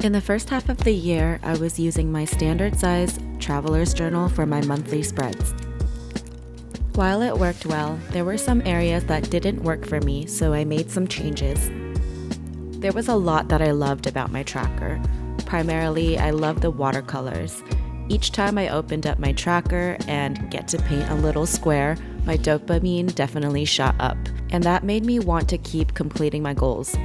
In the first half of the year, I was using my standard size traveler's journal for my monthly spreads. While it worked well, there were some areas that didn't work for me, so I made some changes. There was a lot that I loved about my tracker. Primarily, I loved the watercolors. Each time I opened up my tracker and get to paint a little square, my dopamine definitely shot up, and that made me want to keep completing my goals.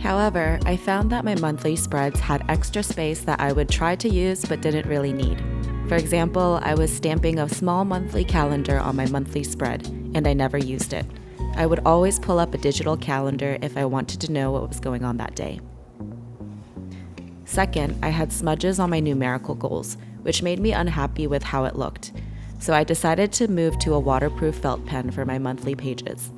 However, I found that my monthly spreads had extra space that I would try to use but didn't really need. For example, I was stamping a small monthly calendar on my monthly spread, and I never used it. I would always pull up a digital calendar if I wanted to know what was going on that day. Second, I had smudges on my numerical goals, which made me unhappy with how it looked. So I decided to move to a waterproof felt pen for my monthly pages.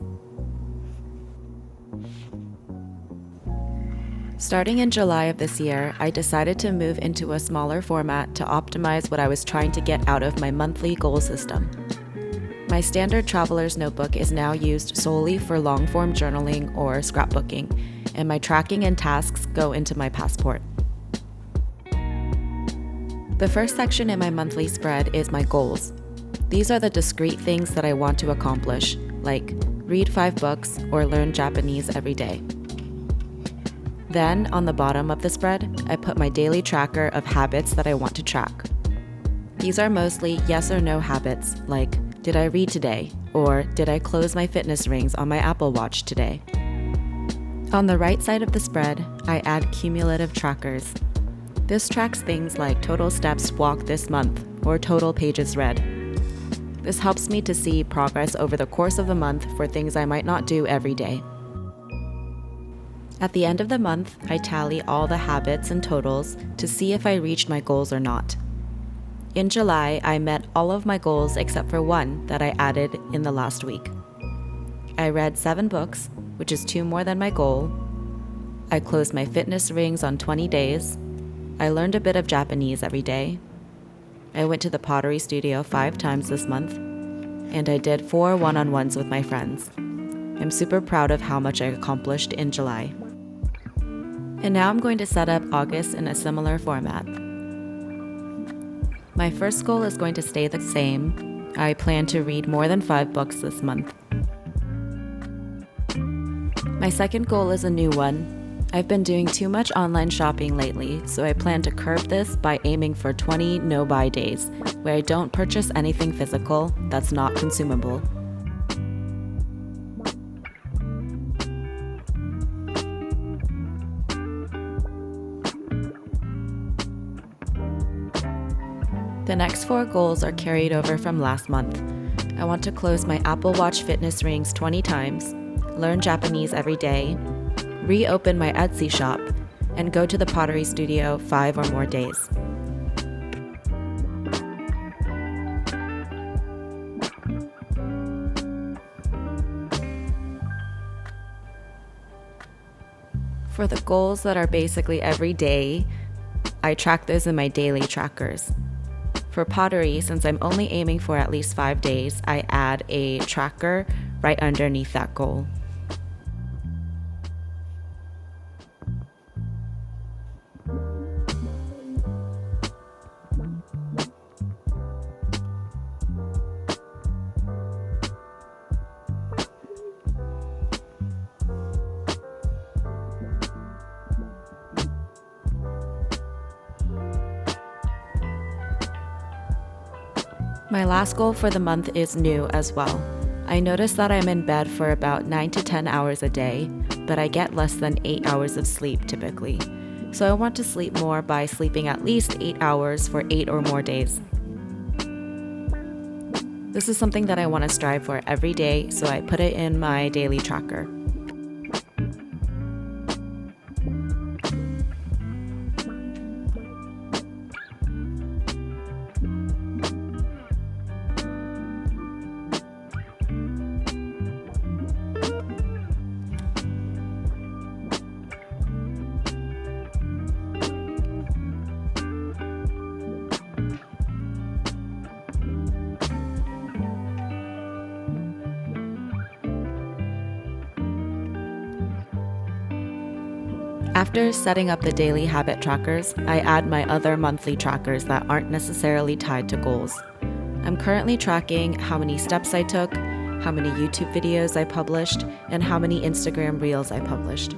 Starting in July of this year, I decided to move into a smaller format to optimize what I was trying to get out of my monthly goal system. My standard traveler's notebook is now used solely for long-form journaling or scrapbooking, and my tracking and tasks go into my passport. The first section in my monthly spread is my goals. These are the discrete things that I want to accomplish, like read 5 books or learn Japanese every day. Then, on the bottom of the spread, I put my daily tracker of habits that I want to track. These are mostly yes or no habits, like did I read today, or did I close my fitness rings on my Apple Watch today? On the right side of the spread, I add cumulative trackers. This tracks things like total steps walked this month or total pages read. This helps me to see progress over the course of the month for things I might not do every day. At the end of the month, I tally all the habits and totals to see if I reached my goals or not. In July, I met all of my goals except for one that I added in the last week. I read 7 books, which is 2 more than my goal. I closed my fitness rings on 20 days. I learned a bit of Japanese every day. I went to the pottery studio 5 times this month, and I did 4 one-on-ones with my friends. I'm super proud of how much I accomplished in July. And now I'm going to set up August in a similar format. My first goal is going to stay the same. I plan to read more than 5 books this month. My second goal is a new one. I've been doing too much online shopping lately, so I plan to curb this by aiming for 20 no-buy days, where I don't purchase anything physical that's not consumable. The next 4 goals are carried over from last month. I want to close my Apple Watch fitness rings 20 times, learn Japanese every day, reopen my Etsy shop, and go to the pottery studio 5 or more days. For the goals that are basically every day, I track those in my daily trackers. For pottery, since I'm only aiming for at least 5 days, I add a tracker right underneath that goal. My last goal for the month is new as well. I notice that I'm in bed for about 9 to 10 hours a day, but I get less than 8 hours of sleep typically. So I want to sleep more by sleeping at least 8 hours for 8 or more days. This is something that I want to strive for every day, so I put it in my daily tracker. After setting up the daily habit trackers, I add my other monthly trackers that aren't necessarily tied to goals. I'm currently tracking how many steps I took, how many YouTube videos I published, and how many Instagram reels I published.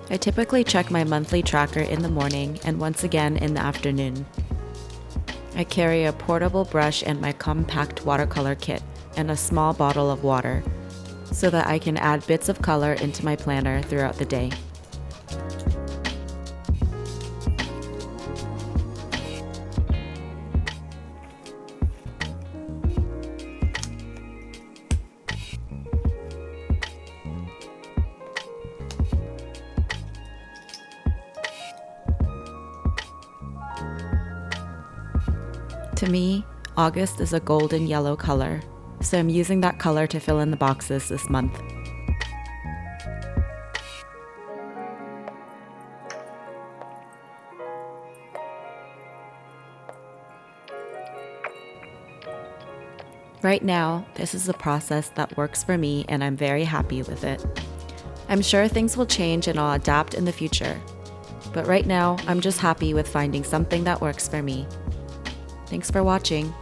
I typically check my monthly tracker in the morning and once again in the afternoon. I carry a portable brush and my compact watercolor kit and a small bottle of water so that I can add bits of color into my planner throughout the day. To me, August is a golden yellow color, so I'm using that color to fill in the boxes this month. Right now, this is a process that works for me and I'm very happy with it. I'm sure things will change and I'll adapt in the future, but right now, I'm just happy with finding something that works for me. Thanks for watching.